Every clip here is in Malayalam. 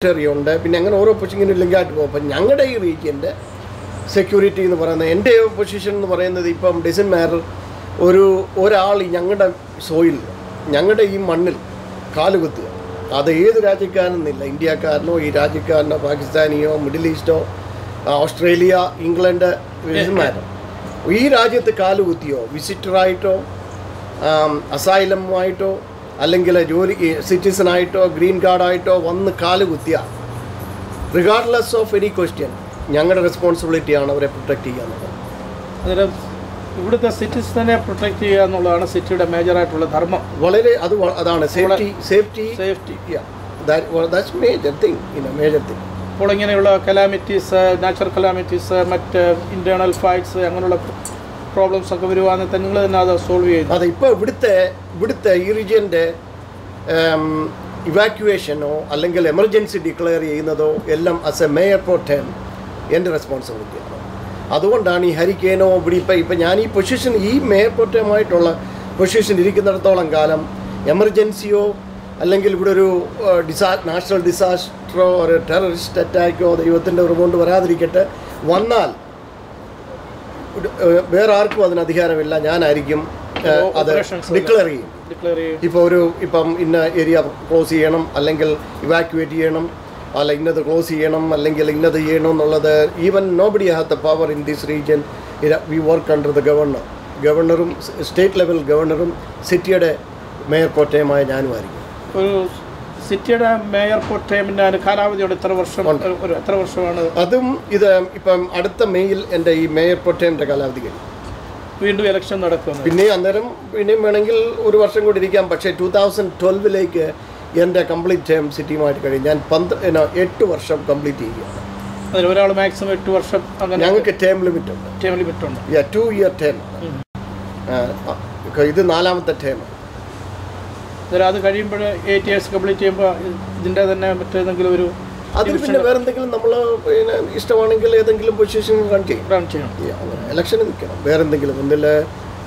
ഉണ്ട്, പിന്നെ അങ്ങനെ ഓരോ പൊസിഷനും ലിങ്കായിട്ട് പോകും. അപ്പം ഞങ്ങളുടെ ഈ റീജിയൻ്റെ സെക്യൂരിറ്റി എന്ന് പറയുന്നത്, എൻ്റെ പൊസിഷൻ എന്ന് പറയുന്നത് ഇപ്പം ഡസൻ മാറ്റർ ഒരാൾ ഞങ്ങളുടെ സോയിൽ, ഞങ്ങളുടെ ഈ മണ്ണിൽ കാലുകുത്തുക, അത് ഏത് രാജ്യക്കാരെന്നില്ല, ഇന്ത്യക്കാരനോ ഈ രാജ്യക്കാരനോ പാകിസ്ഥാനിയോ മിഡിൽ ഈസ്റ്റോ ഓസ്ട്രേലിയ ഇംഗ്ലണ്ട് ഡസൻ മാറ്റർ, ഈ രാജ്യത്ത് കാലുകുത്തിയോ വിസിറ്ററായിട്ടോ അസൈലമായിട്ടോ അല്ലെങ്കിൽ ജോലി സിറ്റിസണായിട്ടോ ഗ്രീൻ കാർഡായിട്ടോ വന്ന് കാലുകുത്തിയ റിഗാർഡ്ലെസ് ഓഫ് എനി ക്വസ്റ്റ്യൻ ഞങ്ങളുടെ റെസ്പോൺസിബിലിറ്റിയാണ് അവരെ പ്രൊട്ടക്റ്റ് ചെയ്യുക എന്നുള്ളത്. അന്നേരം ഇവിടുത്തെ സിറ്റിസനെ പ്രൊട്ടക്റ്റ് ചെയ്യുക എന്നുള്ളതാണ് സിറ്റിയുടെ മേജറായിട്ടുള്ള ധർമ്മം. വളരെ അതാണ് സേഫ്റ്റി ദാറ്റ്സ് മേജർ തിങ്. അപ്പോൾ ഇങ്ങനെയുള്ള കലാമിറ്റീസ്, നാച്ചുറൽ കലാമിറ്റീസ്, മറ്റ് ഇൻറ്റേർണൽ ഫൈറ്റ്സ്, അങ്ങനെയുള്ള പ്രോബ്ലംസ് ഒക്കെ വരുവാണെങ്കിൽ നിങ്ങൾ തന്നെ അത് സോൾവ് ചെയ്യുന്നു. അതെ, ഇപ്പോൾ ഇവിടുത്തെ ഈ റീജിയൻ്റെ ഇവാക്യുവേഷനോ അല്ലെങ്കിൽ എമർജൻസി ഡിക്ലെയർ ചെയ്യുന്നതോ എല്ലാം as A mayor pro term എൻ്റെ റെസ്പോൺസിബിലിറ്റിയാണ്. അതുകൊണ്ടാണ് ഈ ഹരിക്കേനോ ഇപ്പം ഞാൻ ഈ പൊസിഷൻ, ഈ മേയർ പ്രോ ടെമായിട്ടുള്ള പൊസിഷൻ ഇരിക്കുന്നിടത്തോളം കാലം എമർജൻസിയോ അല്ലെങ്കിൽ ഇവിടെ ഒരു നാഷണൽ ഡിസാസ്റ്ററോ ഒരു ടെററിസ്റ്റ് അറ്റാക്കോ ദൈവത്തിൻ്റെ റിമോണ്ട് വരാതിരിക്കട്ടെ വന്നാൽ വേറെ ആർക്കും അതിന് അധികാരമില്ല. ഞാനായിരിക്കും അത് ഡിക്ലെയർ ചെയ്യും. ഇപ്പം ഇന്ന ഏരിയ ക്ലോസ് ചെയ്യണം, അല്ലെങ്കിൽ ഇവാക്യുവേറ്റ് ചെയ്യണം, അല്ല ഇന്നത് ക്ലോസ് ചെയ്യണം, അല്ലെങ്കിൽ ഇന്നത് ചെയ്യണം എന്നുള്ളത് even nobody have the power in this region. We work under the ഗവർണറും സ്റ്റേറ്റ് ലെവൽ ഗവർണറും സിറ്റിയുടെ മേയർ പ്രോട്ടേമായ ഞാനുമായിരിക്കും. ഒരു സിറ്റിയുടെ മേയർ പ്രോട്ടേമിൻ്റെ കാലാവധിയോടെ എത്ര വർഷമാണ്? അതും ഇപ്പം അടുത്ത മെയ്യിൽ എൻ്റെ ഈ മേയർ പ്രോട്ടേമിൻ്റെ കാലാവധി കഴിയും. വീണ്ടും ഇലക്ഷൻ നടക്കുന്നു. പിന്നെയും വേണമെങ്കിൽ ഒരു വർഷം കൂടി ഇരിക്കാം. പക്ഷേ 2012 എൻ്റെ കംപ്ലീറ്റ് ടേം സിറ്റിയുമായിട്ട് കഴിയും. ഞാൻ 8 വർഷം കംപ്ലീറ്റ് ചെയ്യുകയാണ്. അതിൽ ഒരാൾ മാക്സിമം 8 വർഷം. അങ്ങനെ ഞങ്ങൾക്ക് ടേം ലിമിറ്റ് ഉണ്ട്. 2 ഇയർ ടേം. ഇത് 4ാമത്തെ ടേം. അത് കഴിയുമ്പോൾ 8 ഇയേഴ്സ് കംപ്ലീറ്റ് ചെയ്യുമ്പോൾ ഇതിൻ്റെ തന്നെ മറ്റേതെങ്കിലും ഒരു അതിൽ പിന്നെ വേറെ എന്തെങ്കിലും നമ്മൾ ഇഷ്ടമാണെങ്കിൽ ഏതെങ്കിലും പൊസിഷൻ റൺ ചെയ്യണം. ഇലക്ഷന് നിൽക്കണം. വേറെ എന്തെങ്കിലും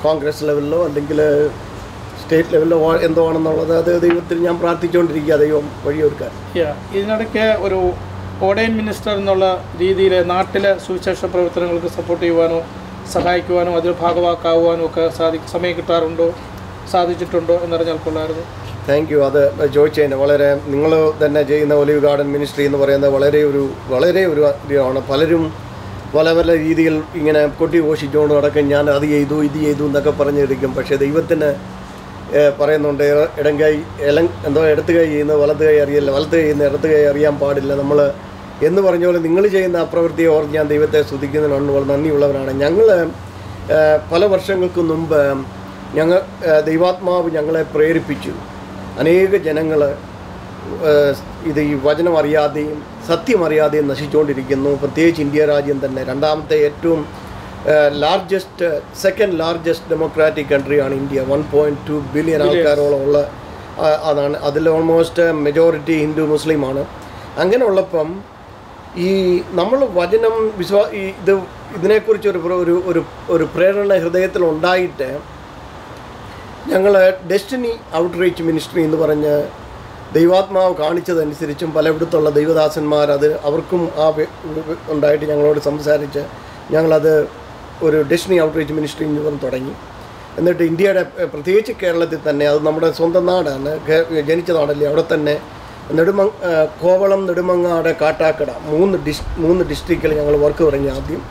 കോൺഗ്രസ് ലെവലിലോ അല്ലെങ്കിൽ സ്റ്റേറ്റ് ലെവലിലോ എന്തോ ആണെന്നുള്ളത് അത് ദൈവത്തിൽ ഞാൻ പ്രാർത്ഥിച്ചുകൊണ്ടിരിക്കുക, ദൈവം വഴിയൊരുക്കാൻ. ഇതിനിടയ്ക്ക് ഒരു ഓർഡൈൻ മിനിസ്റ്റർ എന്നുള്ള രീതിയിൽ നാട്ടിലെ സുവിശേഷ പ്രവർത്തനങ്ങൾക്ക് സപ്പോർട്ട് ചെയ്യുവാനോ സഹായിക്കുവാനോ അതിൽ ഭാഗവാക്കാവുവാനോ ഒക്കെ സാധിച്ചിട്ടുണ്ടോ എന്നറിഞ്ഞാൽ കൊള്ളായിരുന്നു. Thank you. അത് ചോദിച്ചതിന് വളരെ, നിങ്ങൾ തന്നെ ചെയ്യുന്ന ഒലിവ് ഗാർഡൻ മിനിസ്ട്രി എന്ന് പറയുന്നത് വളരെ ഒരു ഇതാണ്. പലരും പല രീതിയിൽ ഇങ്ങനെ കൊട്ടിഘോഷിച്ചുകൊണ്ട് നടക്കും, ഞാൻ അത് ചെയ്തു ഇത് ചെയ്തു എന്നൊക്കെ പറഞ്ഞിരിക്കും. പക്ഷേ ദൈവത്തിന് പറയുന്നുണ്ട്, ഇടത്ത് കൈ ചെയ്യുന്നത് വലത്ത് കൈ അറിയില്ല, വലത്ത് കൈ ചെയ്യുന്ന ഇടത്ത് കൈ അറിയാൻ പാടില്ല. നമ്മൾ എന്ന് പറഞ്ഞ പോലെ നിങ്ങൾ ചെയ്യുന്ന അപ്രവൃത്തിയെ ഓർത്ത് ഞാൻ ദൈവത്തെ സ്തുതിക്കുന്നതിനാണ് വളരെ നന്ദിയുള്ളവരാണ്. ഞങ്ങൾ പല വർഷങ്ങൾക്ക് മുമ്പ് ദൈവാത്മാവ് ഞങ്ങളെ പ്രേരിപ്പിച്ചു. അനേക ജനങ്ങൾ ഈ വചനം അറിയാതെയും സത്യം അറിയാതെയും നശിച്ചുകൊണ്ടിരിക്കുന്നു. പ്രത്യേകിച്ച് ഇന്ത്യ രാജ്യം തന്നെ രണ്ടാമത്തെ ഏറ്റവും സെക്കൻഡ് ലാർജസ്റ്റ് ഡെമോക്രാറ്റിക് കൺട്രിയാണ് ഇന്ത്യ. 1.2 ബില്യൺ ആൾക്കാരോളം ഉള്ള അതാണ്. അതിൽ ഓൾമോസ്റ്റ് മെജോറിറ്റി ഹിന്ദു മുസ്ലിമാണ്. അങ്ങനെ ഉള്ളപ്പം ഈ നമ്മൾ വചനം ഇതിനെക്കുറിച്ച് ഒരു പ്രേരണ ഹൃദയത്തിൽ ഉണ്ടായിട്ട് ഞങ്ങൾ ഡെസ്റ്റിനി ഔട്ട്റീച്ച് മിനിസ്ട്രി എന്ന് പറഞ്ഞ് ദൈവാത്മാവ് കാണിച്ചതനുസരിച്ചും പലയിടത്തുള്ള ദൈവദാസന്മാർ അവർക്കും ഉണ്ടായിട്ട് ഞങ്ങളോട് സംസാരിച്ച് ഞങ്ങളത് ഒരു ഡെസ്റ്റിനി ഔട്ട്റീച്ച് മിനിസ്ട്രി എന്ന് പറഞ്ഞ് തുടങ്ങി. എന്നിട്ട് ഇന്ത്യയുടെ പ്രത്യേകിച്ച് കേരളത്തിൽ തന്നെ, അത് നമ്മുടെ സ്വന്തം നാടാണ്, ജനിച്ച നാടല്ലേ, അവിടെ തന്നെ കോവളം, നെടുമങ്ങാട്, കാട്ടാക്കട 3 ഡിസ്ട്രിക്റ്റിൽ ഞങ്ങൾ വർക്ക് തുടങ്ങി. ആദ്യം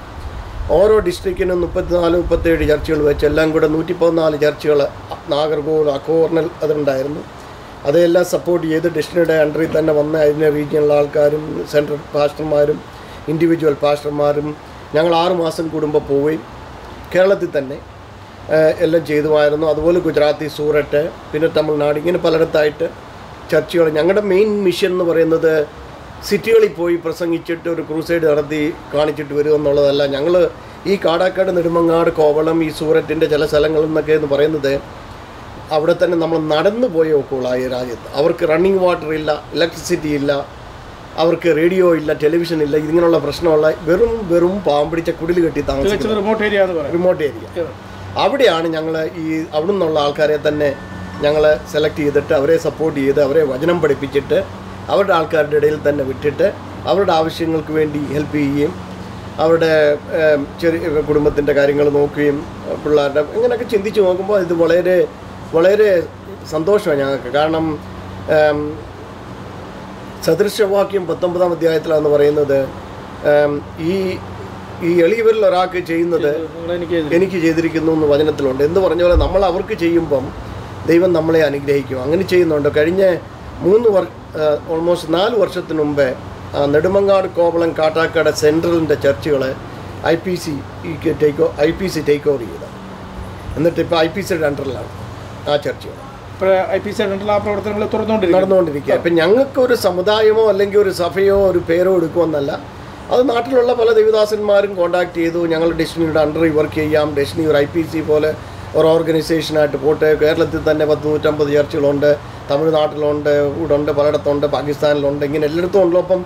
ഓരോ ഡിസ്ട്രിക്റ്റിനും 34-37 ചർച്ചുകൾ വെച്ച് എല്ലാം കൂടെ 114 ചർച്ചുകൾ നാഗർകോവിൽ അക്കോർണൽ അതുണ്ടായിരുന്നു. അതെല്ലാം സപ്പോർട്ട് ചെയ്ത് ഡെസ്റ്റിനിയുടെ അണ്ടറിൽ തന്നെ വന്ന് അതിൻ്റെ റീജിയണൽ ആൾക്കാരും സെൻട്രൽ പാസ്റ്റർമാരും ഇൻഡിവിജ്വൽ പാസ്റ്റർമാരും ഞങ്ങൾ 6 മാസം കൂടുമ്പോൾ പോവുകയും കേരളത്തിൽ തന്നെ എല്ലാം ചെയ്തുമായിരുന്നു. അതുപോലെ ഗുജറാത്തി, സൂററ്റ്, പിന്നെ തമിഴ്നാട്, ഇങ്ങനെ പലയിടത്തായിട്ട് ചർച്ചുകൾ. ഞങ്ങളുടെ മെയിൻ മിഷൻ എന്ന് പറയുന്നത് സിറ്റികളിൽ പോയി പ്രസംഗിച്ചിട്ട് ഒരു ക്രൂസൈഡ് നടത്തി കാണിച്ചിട്ട് വരിക എന്നുള്ളതല്ല. ഞങ്ങൾ ഈ കാടാക്കാട്, നെടുമങ്ങാട്, കോവളം, ഈ സൂററ്റിൻ്റെ ചില സ്ഥലങ്ങളിൽ നിന്നൊക്കെ എന്ന് പറയുന്നത് അവിടെ തന്നെ നമ്മൾ നടന്നു പോയേ ഒക്കെയുള്ളൂ. ഈ രാജ്യത്ത് അവർക്ക് റണ്ണിങ് വാട്ടർ ഇല്ല, ഇലക്ട്രിസിറ്റി ഇല്ല, അവർക്ക് റേഡിയോ ഇല്ല, ടെലിവിഷൻ ഇല്ല, ഇതിങ്ങനെയുള്ള പ്രശ്നമുള്ള വെറും പാമ്പിടിച്ച കുടിൽ കെട്ടി താമസിക്കുന്ന റിമോട്ട് ഏരിയ. അവിടെയാണ് ഞങ്ങൾ അവിടെ നിന്നുള്ള ആൾക്കാരെ തന്നെ ഞങ്ങൾ സെലക്ട് ചെയ്തിട്ട് അവരെ സപ്പോർട്ട് ചെയ്ത് അവരെ വചനം പഠിപ്പിച്ചിട്ട് അവരുടെ ആൾക്കാരുടെ ഇടയിൽ തന്നെ വിട്ടിട്ട് അവരുടെ ആവശ്യങ്ങൾക്ക് വേണ്ടി ഹെൽപ്പ് ചെയ്യുകയും അവരുടെ ചെറിയ കുടുംബത്തിൻ്റെ കാര്യങ്ങൾ നോക്കുകയും പിള്ളേരുടെ ഇങ്ങനെയൊക്കെ ചിന്തിച്ച് നോക്കുമ്പോൾ ഇത് വളരെ വളരെ സന്തോഷമാണ് ഞങ്ങൾക്ക്. കാരണം സദൃശവാക്യം 19-ാം അധ്യായത്തിലാണെന്ന് പറയുന്നത് ഈ എളിയവരിൽ ഒരാൾക്ക് ചെയ്യുന്നത് എനിക്ക് ചെയ്തിരിക്കുന്നു എന്ന് വചനത്തിലുണ്ട്. എന്ന് പറഞ്ഞ പോലെ നമ്മൾ അവർക്ക് ചെയ്യുമ്പം ദൈവം നമ്മളെ അനുഗ്രഹിക്കും. അങ്ങനെ ചെയ്യുന്നുണ്ട്. കഴിഞ്ഞ ഓൾമോസ്റ്റ് 4 വർഷത്തിന് മുമ്പേ നെടുമങ്ങാട്, കോവളം, കാട്ടാക്കട സെൻട്രലിൻ്റെ ചർച്ചുകളെ IPC ടേക്ക് ഓവർ ചെയ്ത. എന്നിട്ട് ഇപ്പോൾ IPCയുടെ അണ്ടറിലാണ് ആ ചർച്ചുകൾ. നടന്നുകൊണ്ടിരിക്കുക. ഇപ്പം ഞങ്ങൾക്കൊരു സമുദായമോ അല്ലെങ്കിൽ ഒരു സഭയോ ഒരു പേരോ എടുക്കുമെന്നല്ല, അത് നാട്ടിലുള്ള പല ദേവദാസന്മാരും കോൺടാക്ട് ചെയ്തു. ഞങ്ങൾ ഡെസ്റ്റിനിയുടെ അണ്ടറിൽ വർക്ക് ചെയ്യാം, ഡെസ്റ്റിനി ഒരു IPC പോലെ ഒരു ഓർഗനൈസേഷനായിട്ട് പോട്ടെ. കേരളത്തിൽ തന്നെ 150 ചർച്ചുകളുണ്ട്, തമിഴ്നാട്ടിലുണ്ട്, ഇവിടുണ്ട്, പലയിടത്തുണ്ട്, പാകിസ്ഥാനിലുണ്ട്, ഇങ്ങനെ എല്ലായിടത്തും ഉണ്ടല്ലോ. അപ്പം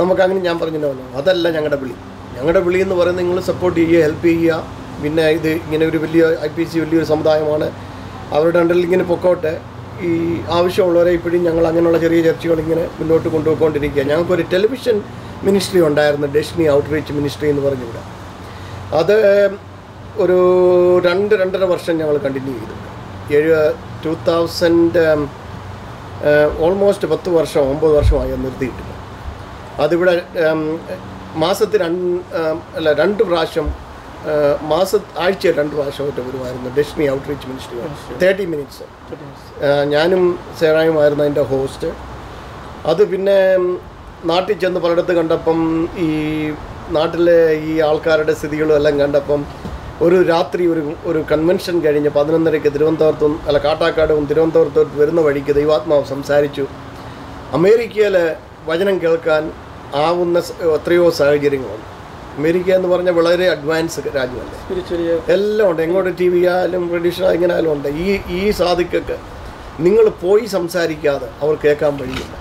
നമുക്കങ്ങനെ ഞാൻ പറഞ്ഞല്ലോ, അതല്ല ഞങ്ങളുടെ വിളി. ഞങ്ങളുടെ വിളി എന്ന് പറയുന്നത് നിങ്ങൾ സപ്പോർട്ട് ചെയ്യുക, ഹെൽപ്പ് ചെയ്യുക. പിന്നെ ഇത് ഇങ്ങനെ ഒരു വലിയ IPC വലിയൊരു സമുദായമാണ്, അവരുടെ അണ്ടറിൽ ഇങ്ങനെ പൊക്കോട്ടെ. ഈ ആവശ്യമുള്ളവരെ ഇപ്പോഴും ഞങ്ങൾ അങ്ങനെയുള്ള ചെറിയ ചർച്ചകൾ ഇങ്ങനെ മുന്നോട്ട് കൊണ്ടുപോയിക്കൊണ്ടിരിക്കുക. ഞങ്ങൾക്കൊരു ടെലിവിഷൻ മിനിസ്ട്രി ഉണ്ടായിരുന്നു, ഡെസ്റ്റിനി ഔട്ട്റീച്ച് മിനിസ്ട്രി എന്ന് പറഞ്ഞിവിടെ. അത് ഒരു 2-2.5 വർഷം ഞങ്ങൾ കണ്ടിന്യൂ ചെയ്തു. 2000 ഓൾമോസ്റ്റ് 10 വർഷം 9 വർഷമായി നിർത്തിയിട്ടില്ല. അതിവിടെ മാസത്തിൽ 2 പ്രാവശ്യം ആഴ്ചയിൽ 2 പ്രാവശ്യമായിട്ട് വരുമായിരുന്നു ഡെസ്റ്റിനി ഔട്ട്റീച്ച് മിനിസ്ട്രി. 30 മിനിറ്റ്സ് ഞാനും സേറായുമായിരുന്നു അതിൻ്റെ ഹോസ്റ്റ്. അത് പിന്നെ നാട്ടിൽ ചെന്ന് പലയിടത്ത് കണ്ടപ്പം ഈ നാട്ടിലെ ഈ ആൾക്കാരുടെ സ്ഥിതികളും എല്ലാം കണ്ടപ്പം ഒരു രാത്രി ഒരു കൺവെൻഷൻ കഴിഞ്ഞ് 11:30 തിരുവനന്തപുരത്തും കാട്ടാക്കാടും തിരുവനന്തപുരത്തും വരുന്ന വഴിക്ക് ദൈവാത്മാവ് സംസാരിച്ചു. അമേരിക്കയിൽ വചനം കേൾക്കാൻ ആവുന്ന എത്രയോ സാഹചര്യങ്ങളുണ്ട്. അമേരിക്ക എന്ന് പറഞ്ഞാൽ വളരെ അഡ്വാൻസ് രാജ്യമല്ലേ, എല്ലാം ഉണ്ട്. എങ്ങോട്ട് TV ആയാലും ട്രഡീഷണൽ എങ്ങനെ ആയാലും ഉണ്ട്. ഈ സാധിക്കൊക്കെ നിങ്ങൾ പോയി സംസാരിക്കാതെ അവർ കേൾക്കാൻ വഴിയില്ല.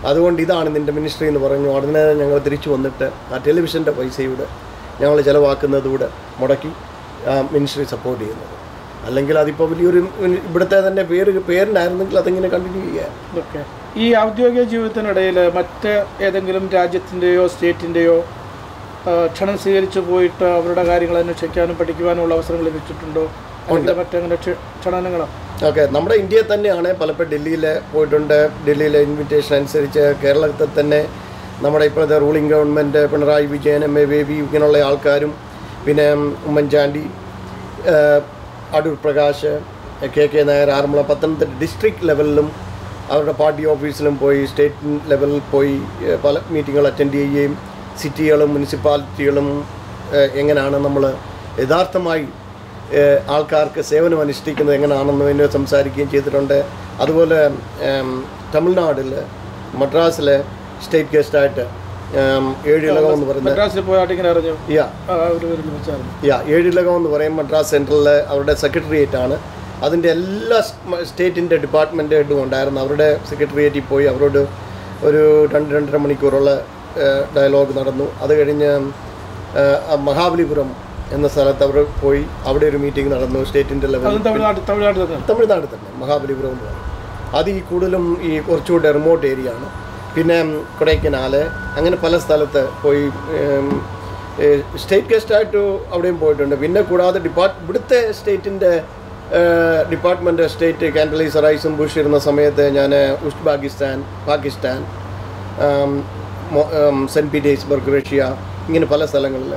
അതുകൊണ്ട് ഇതാണ് നിൻ്റെ മിനിസ്ട്രി എന്ന് പറഞ്ഞു. ഉടനെ ഞങ്ങൾ തിരിച്ചു വന്നിട്ട് ആ ടെലിവിഷൻ്റെ പൈസയുടെ ഞങ്ങൾ ചിലവാക്കുന്നതുകൂടെ മുടക്കി മിനിസ്ട്രി സപ്പോർട്ട് ചെയ്യുന്നത്. അല്ലെങ്കിൽ അതിപ്പോൾ വലിയൊരു ഇവിടുത്തെ തന്നെ പേരിനായിരുന്നെങ്കിൽ അതിങ്ങനെ കണ്ടിന്യൂ ചെയ്യാം. ഓക്കെ. ഈ ഔദ്യോഗിക ജീവിതത്തിനിടയിൽ മറ്റ് ഏതെങ്കിലും രാജ്യത്തിൻ്റെയോ സ്റ്റേറ്റിൻ്റെയോ ക്ഷണം സ്വീകരിച്ച് പോയിട്ട് അവരുടെ കാര്യങ്ങൾ അന്വേഷിക്കാനും പഠിക്കുവാനുള്ള അവസരങ്ങൾ ലഭിച്ചിട്ടുണ്ടോ? മറ്റങ്ങനെ ക്ഷണങ്ങളോ? ഓക്കെ. നമ്മുടെ ഇന്ത്യയിൽ തന്നെയാണ് പലപ്പോഴും ഡൽഹിയിൽ പോയിട്ടുണ്ട്. ഡൽഹിയിലെ ഇൻവിറ്റേഷൻ അനുസരിച്ച് കേരളത്തിൽ തന്നെ നമ്മുടെ ഇപ്പോഴത്തെ ruling government Pinarayi Vijayan, MA baby, ഇങ്ങനെയുള്ള ആൾക്കാരും, പിന്നെ ഉമ്മൻചാണ്ടി, അടൂർ പ്രകാശ്, KK നായർ, ആറന്മുള, പത്തനംതിട്ട ഡിസ്ട്രിക്ട് ലെവലിലും അവരുടെ പാർട്ടി ഓഫീസിലും പോയി സ്റ്റേറ്റ് ലെവലിൽ പോയി പല മീറ്റിങ്ങുകൾ അറ്റൻഡ് ചെയ്യുകയും സിറ്റികളും മുനിസിപ്പാലിറ്റികളും എങ്ങനെയാണ് നമ്മൾ യഥാർത്ഥമായി ആൾക്കാർക്ക് സേവനം അനുഷ്ഠിക്കുന്നത് എങ്ങനെയാണെന്ന് സംസാരിക്കുകയും ചെയ്തിട്ടുണ്ട്. അതുപോലെ തമിഴ്നാട്ടിൽ മദ്രാസിലെ സ്റ്റേറ്റ് ഗസ്റ്റായിട്ട് 7 ഇലകം എന്ന് പറയുന്നത് 7 ഇലകം എന്ന് പറയും മദ്രാസ് സെൻട്രലിലെ അവരുടെ സെക്രട്ടേറിയറ്റ് ആണ്. അതിൻ്റെ എല്ലാ സ്റ്റേറ്റിൻ്റെ ഡിപ്പാർട്ട്മെൻറ്റ് ഹെഡും ഉണ്ടായിരുന്നു. അവരുടെ സെക്രട്ടേറിയറ്റിൽ പോയി അവരോട് ഒരു 2-2.5 മണിക്കൂറുള്ള ഡയലോഗ് നടന്നു. അത് കഴിഞ്ഞ് മഹാബലിപുരം എന്ന സ്ഥലത്ത് അവർ പോയി അവിടെ ഒരു മീറ്റിംഗ് നടന്നു സ്റ്റേറ്റിൻ്റെ ലെവലിൽ. തമിഴ്നാട് തന്നെ മഹാബലിപുരം എന്ന് പറയും. അത് ഈ കൂടുതലും ഈ കുറച്ചുകൂടെ റിമോട്ട് ഏരിയ ആണ്. പിന്നെ കൊടൈക്കനാൽ, അങ്ങനെ പല സ്ഥലത്ത് പോയി സ്റ്റേറ്റ് ഗസ്റ്റായിട്ട് അവിടെയും പോയിട്ടുണ്ട്. പിന്നെ കൂടാതെ ഇവിടുത്തെ സ്റ്റേറ്റിൻ്റെ ഡിപ്പാർട്ട്മെൻറ്റ് സ്റ്റേറ്റ് കാൻഡലീസ റൈസും ബുഷ് ഇരുന്ന സമയത്ത് ഞാൻ പാകിസ്ഥാൻ, സെൻറ്റ് പീറ്റേഴ്സ്ബർഗ്, റഷ്യ, ഇങ്ങനെ പല സ്ഥലങ്ങളിൽ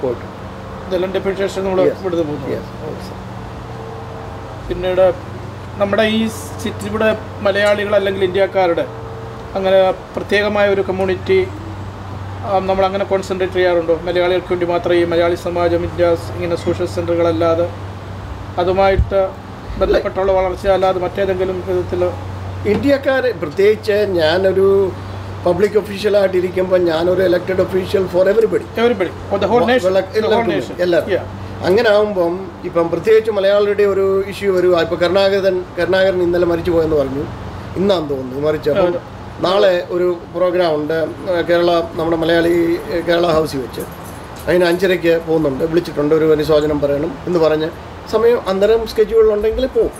പോയിട്ടുണ്ട്. പിന്നീട് നമ്മുടെ ഈ ഇവിടെ മലയാളികൾ അല്ലെങ്കിൽ ഇന്ത്യക്കാരുടെ അങ്ങനെ പ്രത്യേകമായ ഒരു കമ്മ്യൂണിറ്റി നമ്മളങ്ങനെ കോൺസെൻട്രേറ്റ് ചെയ്യാറുണ്ടോ? മലയാളികൾക്ക് വേണ്ടി മാത്രം ഈ മലയാളി സമാജം ഇങ്ങനെ സോഷ്യൽ സെൻ്ററുകളല്ലാതെ അതുമായിട്ട് ബന്ധപ്പെട്ടുള്ള വളർച്ച അല്ലാതെ മറ്റേതെങ്കിലും വിധത്തിൽ ഇന്ത്യക്കാർ പ്രത്യേകിച്ച് ഞാനൊരു പബ്ലിക് ഒഫീഷ്യലായിട്ടിരിക്കുമ്പോൾ ഞാനൊരു ഇലക്റ്റഡ് ഒഫീഷ്യൽ ഫോർ എവരിബഡി എല്ലാവരും. അങ്ങനെ ആകുമ്പം ഇപ്പം പ്രത്യേകിച്ച് മലയാളിയുടെ ഒരു ഇഷ്യൂ വരുക. ഇപ്പോൾ കരുണാകരൻ ഇന്നലെ മരിച്ചു പോയെന്ന് പറഞ്ഞു, ഇന്നാന്ന് തോന്നുന്നു മരിച്ചപ്പോൾ. നാളെ ഒരു പ്രോഗ്രാം ഉണ്ട് നമ്മുടെ മലയാളി കേരള ഹൗസിൽ വെച്ച്. അതിന് 5:30 പോകുന്നുണ്ട്, വിളിച്ചിട്ടുണ്ട്, ഒരു അനുശോചനം പറയണം എന്ന് പറഞ്ഞ് സമയം അന്നേരം സ്കെഡ്യൂളുണ്ടെങ്കിൽ പോവും.